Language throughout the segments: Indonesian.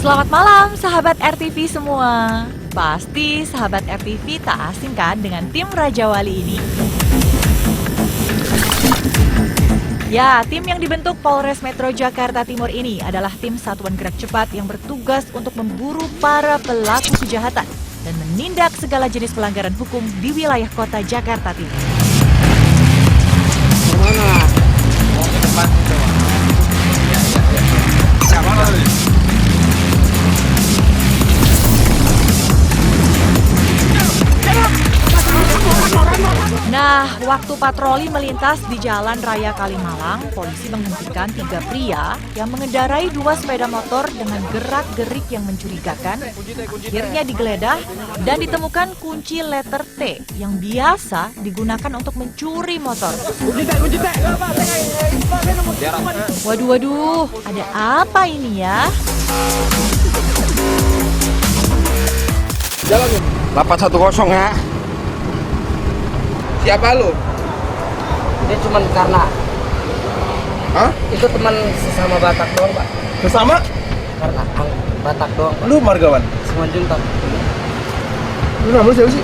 Selamat malam sahabat RTV semua. Pasti sahabat RTV tak asing kan dengan tim Raja Wali ini? Ya, tim yang dibentuk Polres Metro Jakarta Timur ini adalah tim satuan gerak cepat yang bertugas untuk memburu para pelaku kejahatan dan menindak segala jenis pelanggaran hukum di wilayah kota Jakarta Timur. Mana? Mau ke depan itu. Ya. Siapa lagi? Nah, waktu patroli melintas di Jalan Raya Kalimalang, polisi menghentikan 3 pria yang mengendarai 2 sepeda motor dengan gerak-gerik yang mencurigakan. Akhirnya digeledah dan ditemukan kunci letter T yang biasa digunakan untuk mencuri motor. Waduh, ada apa ini ya? Jalan 810 ya. Siapa lu? Dia cuman karena itu teman sesama Batak doang, Pak. Bersama? Karena Batak doang, Pak. Lu margawan? Simanjuntak. Lu nama lu siapa sih?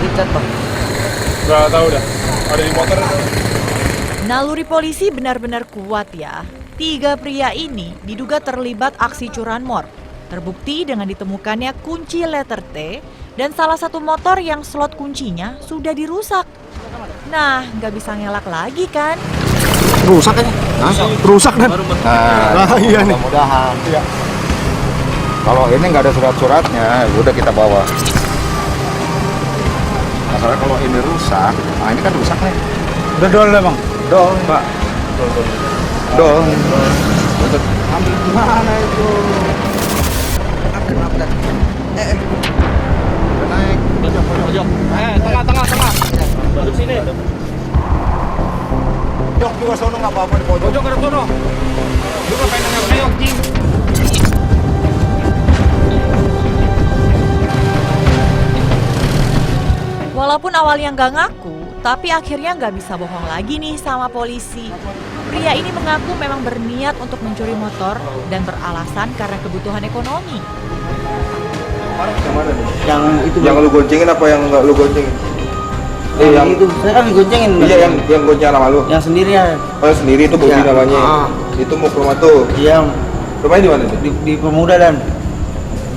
Richard, Pak. Gak tahu dah. Ada di motor. Naluri polisi benar-benar kuat ya. 3 pria ini diduga terlibat aksi curanmor. Terbukti dengan ditemukannya kunci letter T dan salah satu motor yang slot kuncinya sudah dirusak. Nah, nggak bisa ngelak lagi kan? Rusak kan? Rusak dan. Nah, iya nih. Mudah-mudahan. Iya. Kalau ini nggak ada surat-suratnya, udah kita bawa. Masalah kalau ini rusak, nah ini kan rusak nih. Udah dol dah bang. Dol, Mbak. Dol. Ambil gimana itu? Kenapa? Udah naik. Pojok. Tengah. Duduk sini. Jok juga sono nggak apa-apa di pojok. Pojok ke sono. Lu ngapain nengok jing? Walaupun awalnya nggak ngaku, tapi akhirnya nggak bisa bohong lagi nih sama polisi. Pria ini mengaku memang berniat untuk mencuri motor dan beralasan karena kebutuhan ekonomi. Yang mana nih? Yang itu Yang lu goncengin apa yang nggak lu goncengin? yang itu. Saya kan goncengin. Iya yang gonceng sama lu. Yang sendirian. Oh yang sendiri itu Bobby Iya. namanya. Itu mau ke rumah tuh. Iya, Rumahnya di mana tuh? di Pemuda dan.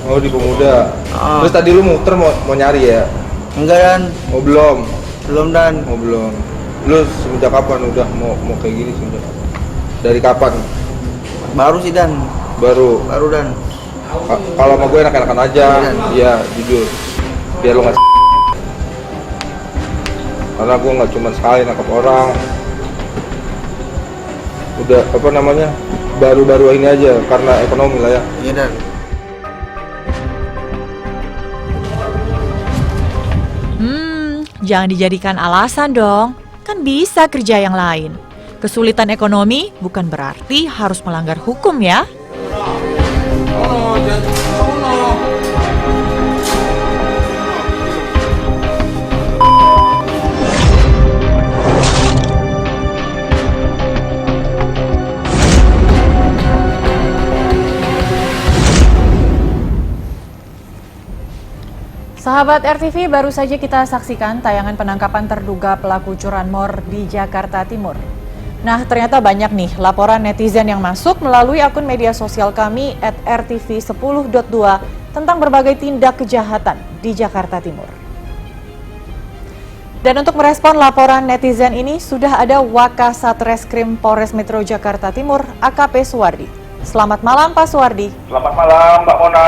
Oh di Pemuda. Terus tadi lu muter mau nyari ya? Enggak dan. Oh belum. Belum dan. Oh belum. Lu semenjak kapan udah mau kayak gini semenjak kapan? Dari kapan? Baru sih dan. Baru. Dan. Kalau sama gue enak-enakan aja. Iya jujur. Biar lu nggak. Karena gue nggak cuma sekali nangkap orang. Udah apa namanya? Baru-baru ini aja karena ekonomi lah ya. Iya dan. Jangan dijadikan alasan dong. Kan bisa kerja yang lain. Kesulitan ekonomi bukan berarti harus melanggar hukum ya. Sahabat RTV, baru saja kita saksikan tayangan penangkapan terduga pelaku curanmor di Jakarta Timur. Nah, ternyata banyak nih laporan netizen yang masuk melalui akun media sosial kami @rtv10.2 tentang berbagai tindak kejahatan di Jakarta Timur. Dan untuk merespon laporan netizen ini sudah ada Wakasatreskrim Polres Metro Jakarta Timur, AKP Suwardi. Selamat malam Pak Suwardi. Selamat malam Mbak Mona.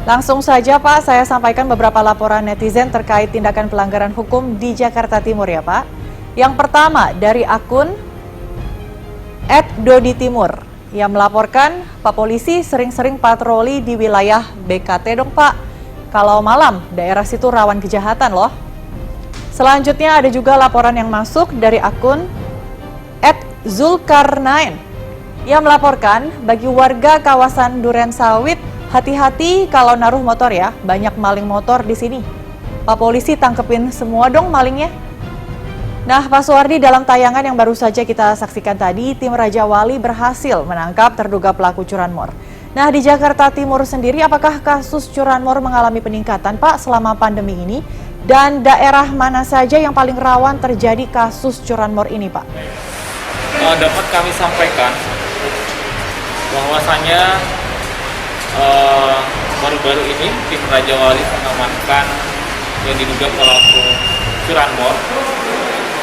Langsung saja Pak, saya sampaikan beberapa laporan netizen terkait tindakan pelanggaran hukum di Jakarta Timur ya Pak. Yang pertama dari akun @doditimur yang melaporkan Pak Polisi sering-sering patroli di wilayah BKT dong Pak. Kalau malam daerah situ rawan kejahatan loh. Selanjutnya ada juga laporan yang masuk dari akun @zulkarnain yang melaporkan bagi warga kawasan Duren Sawit, hati-hati kalau naruh motor ya, banyak maling motor di sini. Pak Polisi tangkepin semua dong malingnya. Nah, Pak Suwardi, dalam tayangan yang baru saja kita saksikan tadi, tim Raja Wali berhasil menangkap terduga pelaku curanmor. Nah, di Jakarta Timur sendiri, apakah kasus curanmor mengalami peningkatan, Pak, selama pandemi ini? Dan daerah mana saja yang paling rawan terjadi kasus curanmor ini, Pak? Dapat kami sampaikan bahwasanya baru-baru ini tim Raja Wali mengamankan yang diduga pelaku curanmor,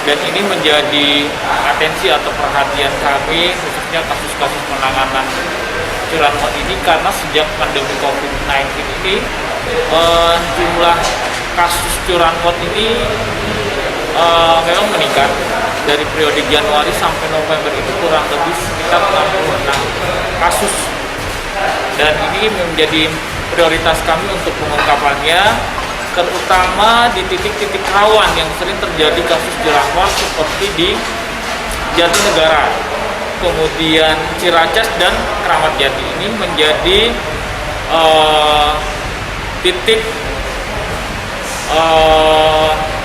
dan ini menjadi atensi atau perhatian kami khususnya kasus-kasus penanganan curanmor ini, karena sejak pandemi COVID-19 ini jumlah kasus curanmor ini memang meningkat. Dari periode Januari sampai November itu kurang lebih sekitar 66 kasus, dan ini menjadi prioritas kami untuk pengungkapannya, terutama di titik-titik rawan yang sering terjadi kasus curanmor seperti di Jatinegara, kemudian Ciracas dan Kramat Jati. Ini menjadi titik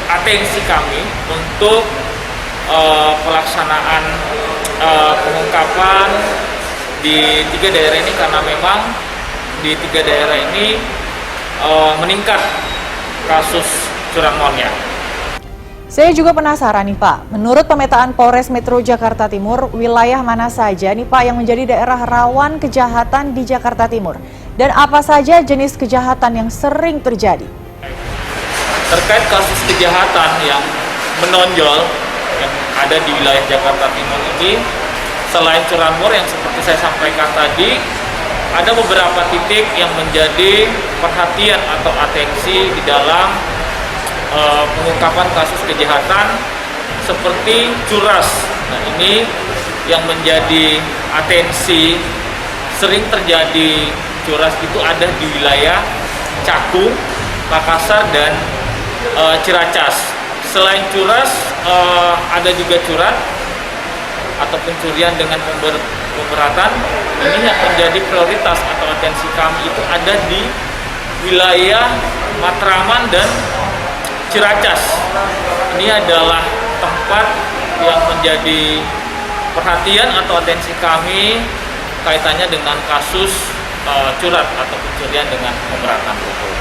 atensi kami untuk pelaksanaan pengungkapan di 3 daerah ini, karena memang di 3 daerah ini meningkat kasus curanmornya. Saya juga penasaran nih, Pak. Menurut pemetaan Polres Metro Jakarta Timur, wilayah mana saja nih, Pak, yang menjadi daerah rawan kejahatan di Jakarta Timur? Dan apa saja jenis kejahatan yang sering terjadi? Terkait kasus kejahatan yang menonjol yang ada di wilayah Jakarta Timur ini, selain curanmor yang seperti saya sampaikan tadi, ada beberapa titik yang menjadi perhatian atau atensi di dalam pengungkapan kasus kejahatan seperti curas. Nah, ini yang menjadi atensi. Sering terjadi curas itu ada di wilayah Cakung, Makassar, dan Ciracas. Selain curas, ada juga curat atau pencurian dengan pemberatan. Ini yang menjadi prioritas atau atensi kami itu ada di wilayah Matraman dan Ciracas. Ini adalah tempat yang menjadi perhatian atau atensi kami kaitannya dengan kasus curat atau pencurian dengan pemberatan pukul.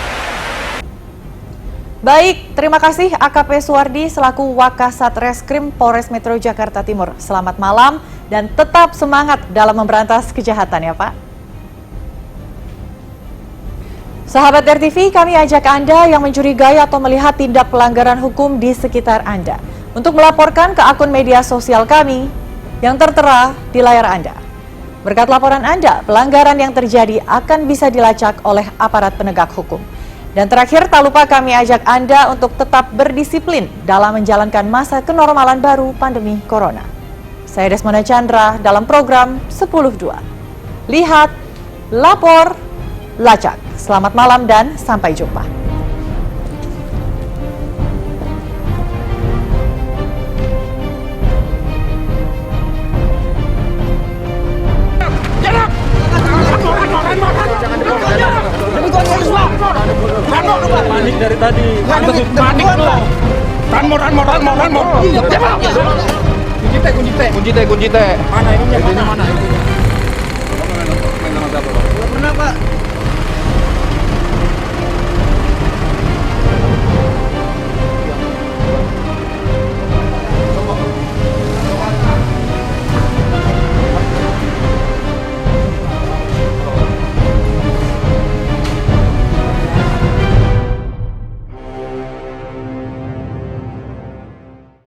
Baik, terima kasih AKP Suwardi selaku Wakasat Reskrim Polres Metro Jakarta Timur. Selamat malam dan tetap semangat dalam memberantas kejahatan ya, Pak. Sahabat RTV, kami ajak Anda yang mencurigai atau melihat tindak pelanggaran hukum di sekitar Anda untuk melaporkan ke akun media sosial kami yang tertera di layar Anda. Berkat laporan Anda, pelanggaran yang terjadi akan bisa dilacak oleh aparat penegak hukum. Dan terakhir, tak lupa kami ajak Anda untuk tetap berdisiplin dalam menjalankan masa kenormalan baru pandemi Corona. Saya Desmona Chandra dalam program 10.2. Lihat, lapor, lacak. Selamat malam dan sampai jumpa. Panik dari tadi. Panik lo. Ranmor. Kunci teh. Mana ininya? Mana? Pernah, Pak.